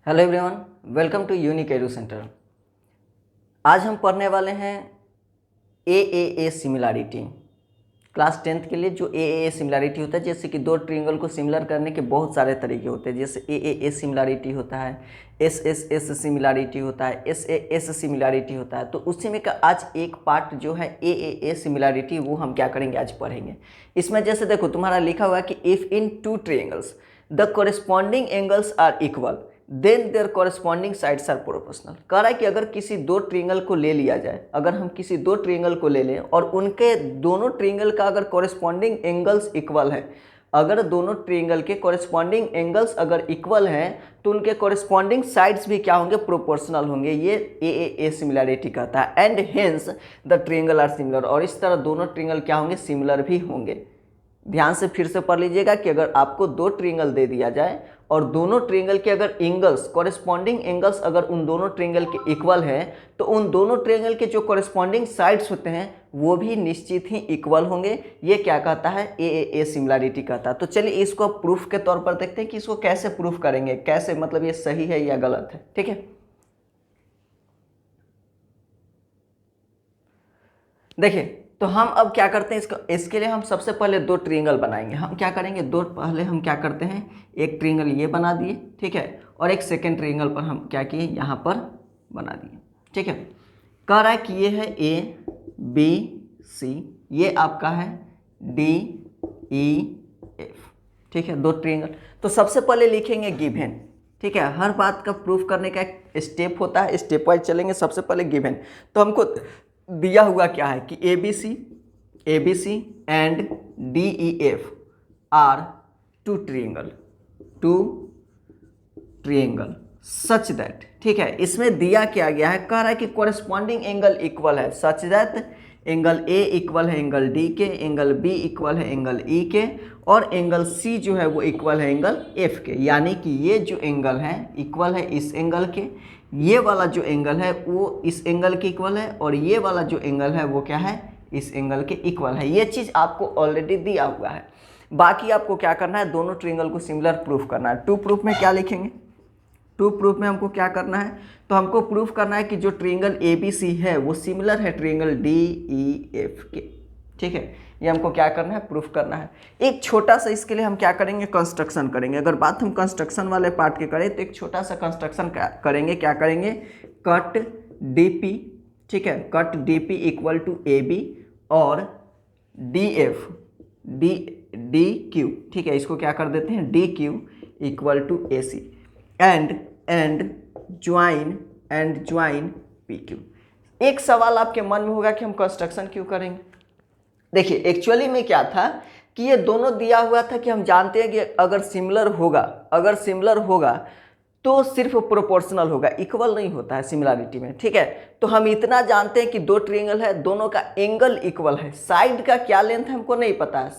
Hello everyone, welcome to Unique Edu Centre. आज हम पढ़ने वाले हैं ए सिमिलैरिटी। क्लास 10th के लिए जो ए सिमिलैरिटी होता है, जैसे कि दो ट्रायंगल को सिमिलर करने के बहुत सारे तरीके होते हैं। जैसे ए सिमिलैरिटी होता है, एस सिमिलैरिटी होता है, एस सिमिलैरिटी होता है। तो उसी में का आज एक पार्ट जो है ए सिमिलैरिटी, वो हम क्या करेंगे, आज पढ़ेंगे। इसमें जैसे देखो तुम्हारा लिखा हुआ है कि if in two triangles the corresponding angles are equal then their corresponding sides are proportional. कह रहा है कि अगर किसी दो ट्रायंगल को ले लिया जाए, अगर हम किसी दो ट्रायंगल को ले लें और उनके दोनों ट्रायंगल का अगर कॉरेस्पॉन्डिंग एंगल्स इक्वल है, अगर दोनों ट्रायंगल के कॉरेस्पॉन्डिंग एंगल्स अगर इक्वल हैं तो उनके कॉरेस्पॉन्डिंग साइड्स भी क्या होंगे, प्रोपोर्शनल होंगे। ये ए सिमिलैरिटी कहता है। And hence the triangle are similar, और इस तरह दोनों ट्रायंगल क्या होंगे, सिमिलर भी होंगे। ध्यान से फिर से पढ़ लीजिएगा कि अगर आपको दो ट्रायंगल दे दिया जाए और दोनों ट्रायंगल के अगर एंगल्स, कॉरेस्पॉन्डिंग एंगल्स अगर उन दोनों ट्रायंगल के इक्वल हैं तो उन दोनों ट्रायंगल के जो कॉरेस्पॉन्डिंग साइड्स होते हैं वो भी निश्चित ही इक्वल होंगे। ये क्या कहता है, ए सिमिलैरिटी कहता है। तो चलिए इसको प्रूफ के तौर पर देखते हैं कि इसको कैसे प्रूफ करेंगे, कैसे मतलब ये सही है या गलत है। ठीक है, देखिए तो हम अब क्या करते हैं, इसके लिए हम सबसे पहले दो ट्रायंगल बनाएंगे। हम क्या करेंगे, पहले हम क्या करते हैं, एक ट्रायंगल ये बना दिए, ठीक है, और एक सेकंड ट्रायंगल पर हम क्या किए, यहाँ पर बना दिए। ठीक है, कह रहा है कि ये है ए बी सी, ये आपका है डी ई एफ। ठीक है, दो ट्रायंगल। तो सबसे पहले लिखेंगे गिवन। ठीक है, हर बात का प्रूफ करने का एक स्टेप होता है, स्टेप वाइज चलेंगे। सबसे पहले गिवन, तो हमको दिया हुआ क्या है कि A B C and D E F are two triangle such that. ठीक है, इसमें दिया क्या गया है, कह रहा है कि कॉरेस्पॉन्डिंग एंगल इक्वल है such that angle A equal है एंगल डी के, एंगल बी इक्वल है एंगल ई के, और एंगल सी जो है वो इक्वल है एंगल एफ के। यानी कि ये जो एंगल है इक्वल है इस एंगल के, ये वाला जो एंगल है वो इस एंगल के इक्वल है, और ये वाला जो एंगल है वो क्या है, इस एंगल के इक्वल है। ये चीज़ आपको ऑलरेडी दिया हुआ है। बाकी आपको क्या करना है, दोनों ट्रायंगल को सिमिलर प्रूफ करना है। टू प्रूफ में क्या लिखेंगे, टू प्रूफ में हमको क्या करना है, तो हमको प्रूफ करना है कि जो ट्रायंगल ए बी सी है वो सिमिलर है ट्रायंगल डी ई एफ के। ठीक है, ये हमको क्या करना है, प्रूफ करना है। एक छोटा सा इसके लिए हम क्या करेंगे, कंस्ट्रक्शन करेंगे। अगर बात हम कंस्ट्रक्शन वाले पार्ट की करें तो एक छोटा सा कंस्ट्रक्शन करेंगे। क्या करेंगे, कट डी पी। ठीक है, cut D P equal to A B और डी एफ डी क्यू। ठीक है, इसको क्या कर देते हैं, D Q equal to A C and join P Q. एक सवाल आपके मन में होगा कि हम कंस्ट्रक्शन क्यों करेंगे। देखिए एक्चुअली में क्या था कि ये दोनों दिया हुआ था कि हम जानते हैं कि अगर सिमिलर होगा तो सिर्फ प्रोपोर्शनल होगा, इक्वल नहीं होता है सिमिलैरिटी में। ठीक है, तो हम इतना जानते हैं कि दो ट्रायंगल है, दोनों का एंगल इक्वल है। साइड का क्या लेंथ है हमको नहीं पता है,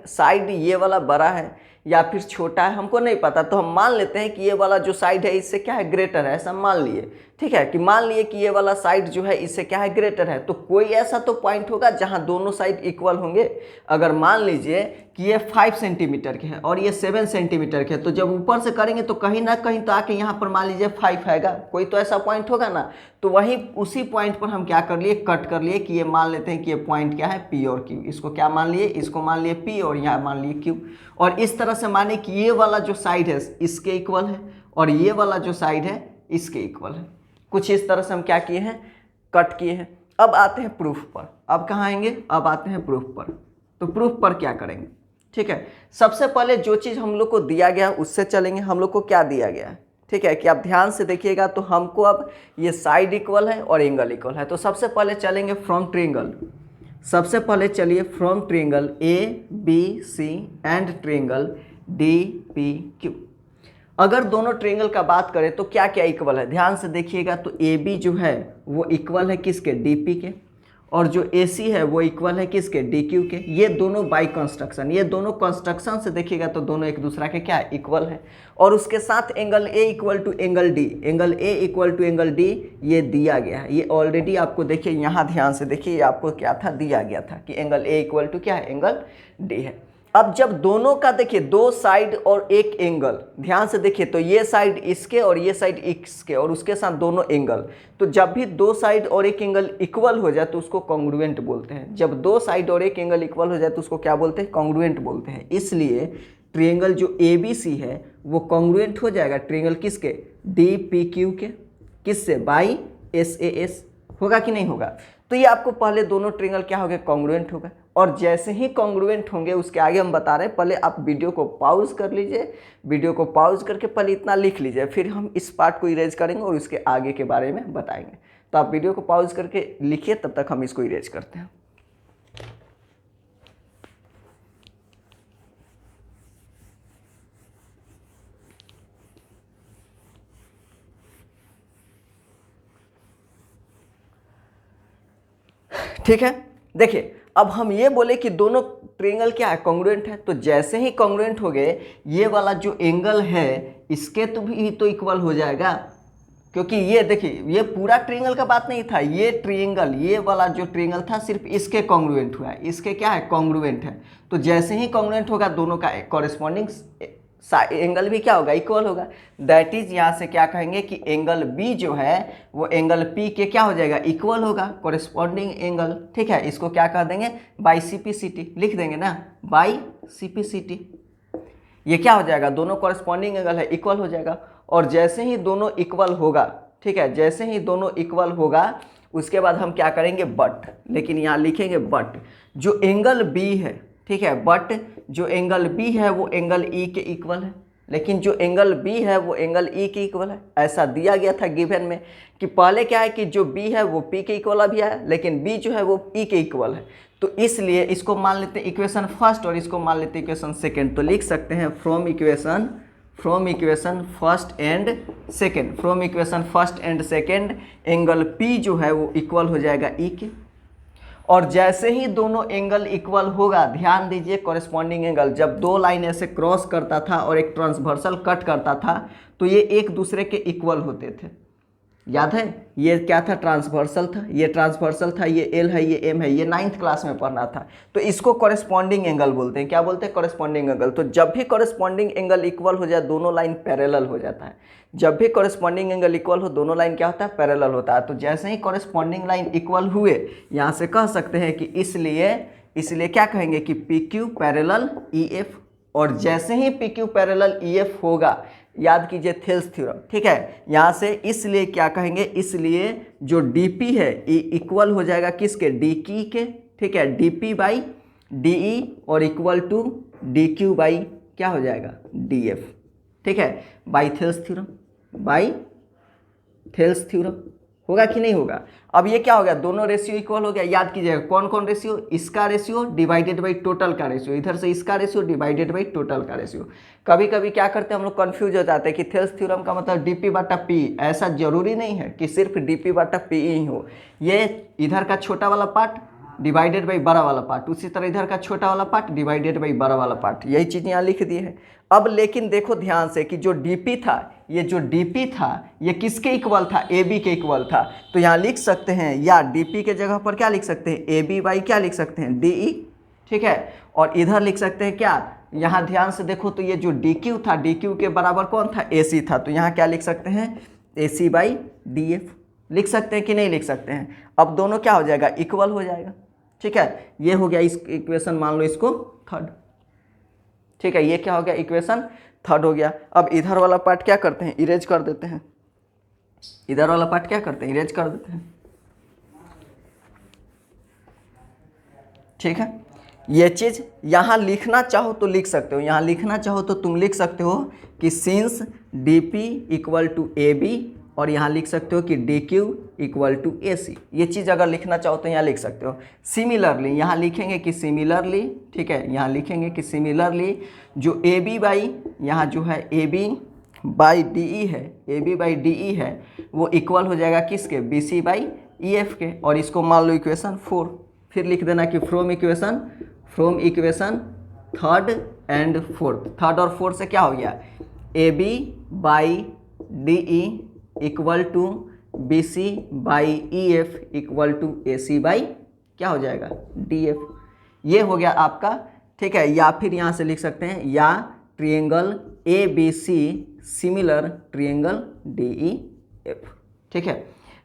साइड ये वाला बड़ा है या फिर छोटा है हमको नहीं पता, तो हम मान लेते हैं कि ये वाला जो साइड है इससे क्या है, ग्रेटर है, ऐसा मान लिए। ठीक है, कि मान लिए कि ये वाला साइड जो है इससे क्या है, ग्रेटर है। तो कोई ऐसा तो पॉइंट होगा जहां दोनों साइड इक्वल होंगे। अगर मान लीजिए कि ये 5 सेंटीमीटर के हैं और ये 7 सेंटीमीटर के हैं, तो जब ऊपर से करेंगे तो कहीं ना कहीं तो आके यहाँ पर मान लीजिए 5 आएगा, कोई तो ऐसा पॉइंट होगा ना। तो वहीं उसी पॉइंट पर हम क्या कर लिए, कट कर लिए कि ये मान लेते हैं कि ये पॉइंट क्या है, पी और क्यू। इसको क्या मान लिए, इसको मान लिए पी और यहाँ मान लिए क्यू। और इस तरह से माने कि ये वाला जो साइड है इसके इक्वल है और ये वाला जो साइड है इसके इक्वल है। कुछ इस तरह से हम क्या किए हैं, कट किए हैं। अब आते हैं प्रूफ पर। अब कहाँ आएंगे, अब आते हैं प्रूफ पर। तो प्रूफ पर क्या करेंगे, ठीक है, सबसे पहले जो चीज़ हम लोग को दिया गया उससे चलेंगे। हम लोग को क्या दिया गया है, ठीक है, कि आप ध्यान से देखिएगा। तो हमको अब ये साइड इक्वल है और एंगल इक्वल है। तो सबसे पहले चलेंगे फ्रॉम ट्रायंगल। सबसे पहले चलिए from triangle A B C and triangle D P Q. अगर दोनों ट्रायंगल का बात करें तो क्या क्या इक्वल है, ध्यान से देखिएगा। तो ए बी जो है वो इक्वल है किसके, डी पी के, और जो ए सी है वो इक्वल है किसके, डी क्यू के। ये दोनों बाई कंस्ट्रक्शन, ये दोनों कंस्ट्रक्शन से देखिएगा तो दोनों एक दूसरा के क्या इक्वल है। और उसके साथ angle A equal to angle D, angle A equal to angle D ये दिया गया है। ये ऑलरेडी आपको देखिए, यहाँ ध्यान से देखिए, ये आपको क्या था, दिया गया था कि एंगल ए इक्वल टू क्या है, एंगल डी है। अब जब दोनों का देखिए दो साइड और एक एंगल, ध्यान से देखिए, तो ये साइड इसके और ये साइड इसके और उसके साथ दोनों एंगल, तो जब भी दो साइड और एक एंगल इक्वल हो जाए तो उसको कॉन्ग्रुएंट बोलते हैं। जब दो साइड और एक एंगल इक्वल हो जाए तो उसको क्या बोलते हैं? कॉन्ग्रुएंट बोलते हैं। इसलिए ट्रायंगल जो ABC है वो कॉन्ग्रुएंट हो जाएगा ट्रायंगल किसके? DPQ के। किससे? By SAS। होगा कि नहीं होगा? तो ये आपको पहले दोनों ट्रायंगल क्या हो गए? कॉन्ग्रुएंट हो गए। और जैसे ही कॉन्ग्रुएंट होंगे उसके आगे हम बता रहे हैं, पहले आप वीडियो को पॉज कर लीजिए, वीडियो को पॉज करके पहले इतना लिख लीजिए, फिर हम इस पार्ट को इरेज करेंगे और उसके आगे के बारे में बताएंगे। तो आप वीडियो को पॉज करके लिखिए, तब तक हम इसको इरेज करते हैं। ठीक है, देखिए अब हम ये बोले कि दोनों ट्रायंगल क्या है? कॉन्ग्रुएंट है। तो जैसे ही कॉन्ग्रुएंट हो गए, ये वाला जो एंगल है इसके तो भी तो इक्वल हो जाएगा, क्योंकि ये देखिए ये पूरा ट्रायंगल का बात नहीं था, ये ट्रायंगल, ये वाला जो ट्रायंगल था सिर्फ इसके कॉन्ग्रुएंट हुआ है, इसके क्या है? कॉन्ग्रुएंट है। तो जैसे ही कॉन्ग्रुएंट होगा दोनों का कॉरेस्पॉन्डिंग एंगल भी क्या होगा? इक्वल होगा। दैट इज यहाँ से क्या कहेंगे कि एंगल B जो है वो एंगल P के क्या हो जाएगा? इक्वल होगा, कॉरेस्पॉन्डिंग एंगल। ठीक है, इसको क्या कह देंगे? बाई CPCT लिख देंगे ना, बाई CPCT। ये क्या हो जाएगा? दोनों कॉरेस्पॉन्डिंग एंगल है, इक्वल हो जाएगा। और जैसे ही दोनों इक्वल होगा, ठीक है, जैसे ही दोनों इक्वल होगा उसके बाद हम क्या करेंगे? बट, लेकिन यहाँ लिखेंगे बट जो एंगल B है, ठीक है, बट जो एंगल B है वो एंगल E के इक्वल है, लेकिन जो एंगल B है वो एंगल E के इक्वल है। ऐसा दिया गया था गिवन में कि पहले क्या है कि जो B है वो P के इक्वल अभी है, लेकिन B जो है वो E के इक्वल है। तो इसलिए इसको मान लेते हैं इक्वेशन फर्स्ट और इसको मान लेते हैं इक्वेशन सेकेंड। तो लिख सकते हैं from equation first and second, from equation first and second angle P जो है वो इक्वल हो जाएगा E के। और जैसे ही दोनों एंगल इक्वल होगा, ध्यान दीजिए, कॉरेस्पॉन्डिंग एंगल जब दो लाइन ऐसे क्रॉस करता था और एक ट्रांसवर्सल कट करता था तो ये एक दूसरे के इक्वल होते थे। याद है? ये क्या था? ट्रांसवर्सल था, ये ट्रांसवर्सल था, ये L है, ये M है, ये 9th क्लास में पढ़ना था। तो इसको कॉरेस्पॉन्डिंग एंगल बोलते हैं। क्या बोलते हैं? Corresponding angle. तो जब भी कॉरेस्पॉन्डिंग एंगल इक्वल हो जाए दोनों लाइन पैरेलल हो जाता है। जब भी कॉरेस्पॉन्डिंग एंगल इक्वल हो दोनों लाइन क्या होता है? पैरेलल होता है। तो जैसे ही कॉरेस्पॉन्डिंग लाइन इक्वल हुए, यहाँ से कह सकते हैं कि इसलिए क्या कहेंगे कि PQ पैरेलल EF। और जैसे ही PQ पैरेलल EF होगा, याद कीजिए थेल्स थ्योरम, ठीक है, यहाँ से इसलिए क्या कहेंगे? इसलिए जो DP है इक्वल हो जाएगा किसके? DQ के, ठीक है, DP बाई DE और इक्वल टू DQ बाई क्या हो जाएगा? DF, ठीक है, बाई थेल्स थ्योरम। होगा कि नहीं होगा? अब ये क्या हो गया? दोनों रेशियो इक्वल हो गया। याद कीजिएगा कौन कौन रेशियो? इसका रेशियो डिवाइडेड बाई टोटल का रेशियो, इधर से इसका रेशियो डिवाइडेड बाई टोटल का रेशियो। कभी कभी क्या करते हैं हम लोग? कंफ्यूज हो जाते हैं कि थेल्स थ्योरम का मतलब DP बटा P। ऐसा जरूरी नहीं है कि सिर्फ DP बटा P ही हो। ये इधर का छोटा वाला पार्ट डिवाइडेड बाई बड़ा वाला पार्ट, उसी तरह इधर का छोटा वाला पार्ट डिवाइडेड बाई बड़ा वाला पार्ट, यही चीज़ यहाँ लिख दी है। अब लेकिन देखो ध्यान से कि जो DP था, ये जो DP था ये किसके इक्वल था? AB के इक्वल था। तो यहाँ लिख सकते हैं, या DP के जगह पर क्या लिख सकते हैं? AB बाई क्या लिख सकते हैं? DE, ठीक है। और इधर लिख सकते हैं क्या? यहाँ ध्यान से देखो तो ये जो DQ था, DQ के बराबर कौन था? AC था। तो यहाँ क्या लिख सकते हैं? AC बाई DF लिख सकते हैं कि नहीं लिख सकते हैं? अब दोनों क्या हो जाएगा? इक्वल हो जाएगा, ठीक है। ये हो गया इस इक्वेशन, मान लो इसको थर्ड, ठीक है। ये क्या हो गया? इक्वेशन थर्ड हो गया। अब इधर वाला पार्ट क्या करते हैं? इरेज कर देते हैं। इधर वाला पार्ट क्या करते हैं? इरेज कर देते हैं, ठीक है। ये चीज़ यहाँ लिखना चाहो तो लिख सकते हो, यहाँ लिखना चाहो तो तुम लिख सकते हो कि since DP equal to AB, और यहाँ लिख सकते हो कि DQ इक्वल टू AC। ये चीज़ अगर लिखना चाहो तो यहाँ लिख सकते हो। सिमिलरली यहाँ लिखेंगे कि सिमिलरली, ठीक है, यहाँ लिखेंगे कि सिमिलरली जो AB बाई यहाँ जो है AB बाई DE है, AB बाई DE है वो इक्वल हो जाएगा किसके? BC बाई EF के। और इसको मान लो इक्वेशन 4। फिर लिख देना कि from equation third and fourth. Third और फोर्थ से क्या हो गया? AB by DE equal to BC by EF equal to AC by क्या हो जाएगा? DF। ये हो गया आपका ठीक है, या फिर यहाँ से लिख सकते हैं या triangle ABC similar triangle DEF। ठीक है,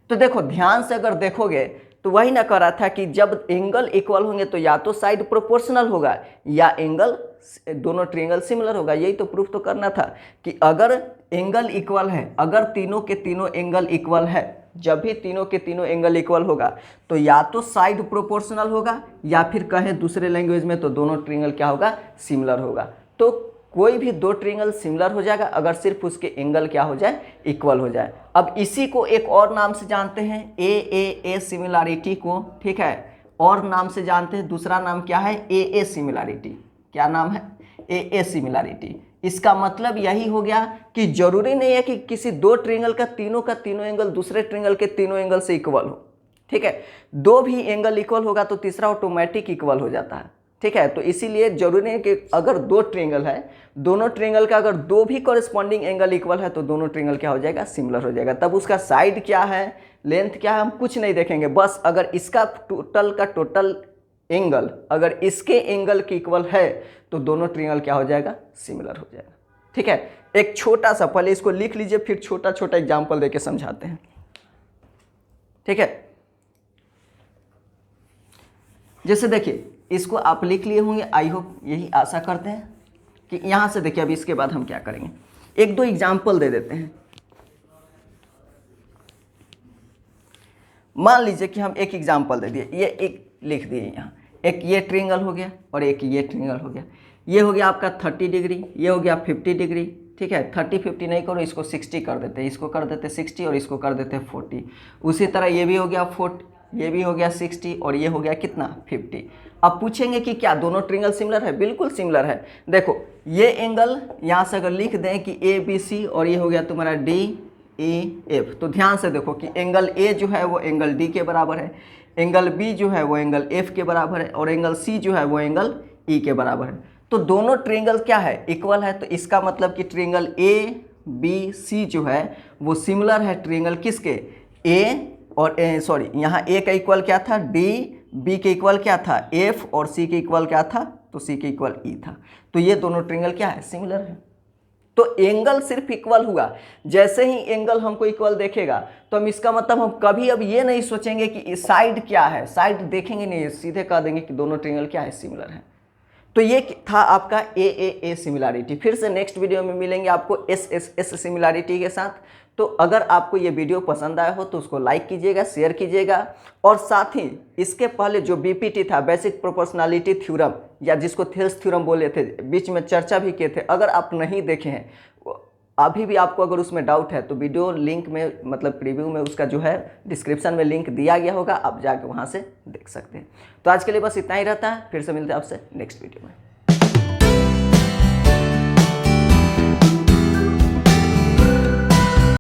तो देखो ध्यान से अगर देखोगे तो वही ना कह रहा था कि जब एंगल इक्वल होंगे तो या तो साइड प्रोपोर्शनल होगा या एंगल दोनों ट्रायंगल सिमिलर होगा। यही तो प्रूफ तो करना था कि अगर एंगल इक्वल है, अगर तीनों के तीनों एंगल इक्वल है, जब भी तीनों के तीनों एंगल इक्वल होगा तो या तो साइड प्रोपोर्शनल होगा या फिर कहें दूसरे लैंग्वेज में तो दोनों ट्रायंगल क्या होगा, सिमिलर होगा। तो कोई भी दो ट्रायंगल सिमिलर हो जाएगा अगर सिर्फ उसके एंगल क्या हो जाए, इक्वल हो जाए। अब इसी को एक और नाम से जानते हैं, ए सिमिलैरिटी को। ठीक है, और नाम से जानते हैं, दूसरा नाम क्या है, ए सिमिलैरिटी। क्या नाम है, ए सिमिलैरिटी। इसका मतलब यही हो गया कि जरूरी नहीं है कि किसी दो ट्रायंगल का तीनों एंगल दूसरे ट्रायंगल के तीनों एंगल से इक्वल हो। ठीक है, दो भी एंगल इक्वल होगा तो तीसरा ऑटोमेटिक इक्वल हो जाता है। ठीक है, तो इसीलिए जरूरी है कि अगर दो ट्रायंगल है, दोनों ट्रायंगल का अगर दो भी कॉरेस्पॉन्डिंग एंगल इक्वल है तो दोनों ट्रायंगल क्या हो जाएगा, सिमिलर हो जाएगा। तब उसका साइड क्या है, लेंथ क्या है, हम कुछ नहीं देखेंगे, बस अगर इसका टोटल का टोटल एंगल अगर इसके एंगल के इक्वल है तो दोनों ट्रायंगल क्या हो जाएगा, सिमिलर हो जाएगा। ठीक है, एक छोटा सा, पहले इसको लिख लीजिए फिर छोटा छोटा एग्जाम्पल देके समझाते हैं। ठीक है, जैसे देखिए इसको आप लिख लिए होंगे, आई होप, यही आशा करते हैं कि यहाँ से देखिए अभी इसके बाद हम क्या करेंगे, एक दो एग्जाम्पल दे देते हैं। मान लीजिए कि हम एक एग्जाम्पल दे दिए, ये एक लिख दिए यहाँ, एक ये ट्रायंगल हो गया और एक ये ट्रायंगल हो गया। ये हो गया आपका 30 डिग्री, ये हो गया 50 डिग्री। ठीक है, 30-50 नहीं करो, इसको 60 कर देते हैं, इसको कर देते 60 और इसको कर देते 40। उसी तरह ये भी हो गया 40, ये भी हो गया 60 और ये हो गया कितना, 50। अब पूछेंगे कि क्या दोनों ट्रायंगल सिमिलर है, बिल्कुल सिमिलर है। देखो ये एंगल यहाँ से अगर लिख दें कि ABC और ये हो गया तुम्हारा DEF, तो ध्यान से देखो कि एंगल A जो है वो एंगल D के बराबर है, एंगल B जो है वो एंगल F के बराबर है और एंगल C जो है वो एंगल E के बराबर है। तो दोनों ट्रायंगल क्या है, इक्वल है। तो इसका मतलब कि ट्रायंगल ABC जो है वो सिमिलर है ट्रायंगल किसके, A और सॉरी यहाँ A का इक्वल क्या था, D, B के इक्वल क्या था, F और C के इक्वल क्या था, तो C के इक्वल E था। तो ये दोनों ट्रायंगल क्या है, सिमिलर है। तो एंगल सिर्फ इक्वल हुआ, जैसे ही एंगल हमको इक्वल देखेगा तो हम इसका मतलब हम कभी अब ये नहीं सोचेंगे कि साइड क्या है, साइड देखेंगे नहीं, सीधे कह देंगे कि दोनों ट्रायंगल क्या है, सिमिलर है। तो ये था आपका ए सिमिलैरिटी। फिर से नेक्स्ट वीडियो में मिलेंगे आपको एस सिमिलैरिटी के साथ। तो अगर आपको ये वीडियो पसंद आया हो तो उसको लाइक कीजिएगा, शेयर कीजिएगा, और साथ ही इसके पहले जो बीपीटी था, बेसिक प्रोपोर्शनैलिटी थ्योरम, या जिसको थेल्स थ्योरम बोले थे, बीच में चर्चा भी किए थे, अगर आप नहीं देखे हैं, अभी भी आपको अगर उसमें डाउट है तो वीडियो लिंक में, मतलब प्रीव्यू में उसका जो है डिस्क्रिप्शन में लिंक दिया गया होगा, आप जाके वहाँ से देख सकते हैं। तो आज के लिए बस इतना ही रहता है, फिर से मिलते हैं आपसे नेक्स्ट वीडियो में।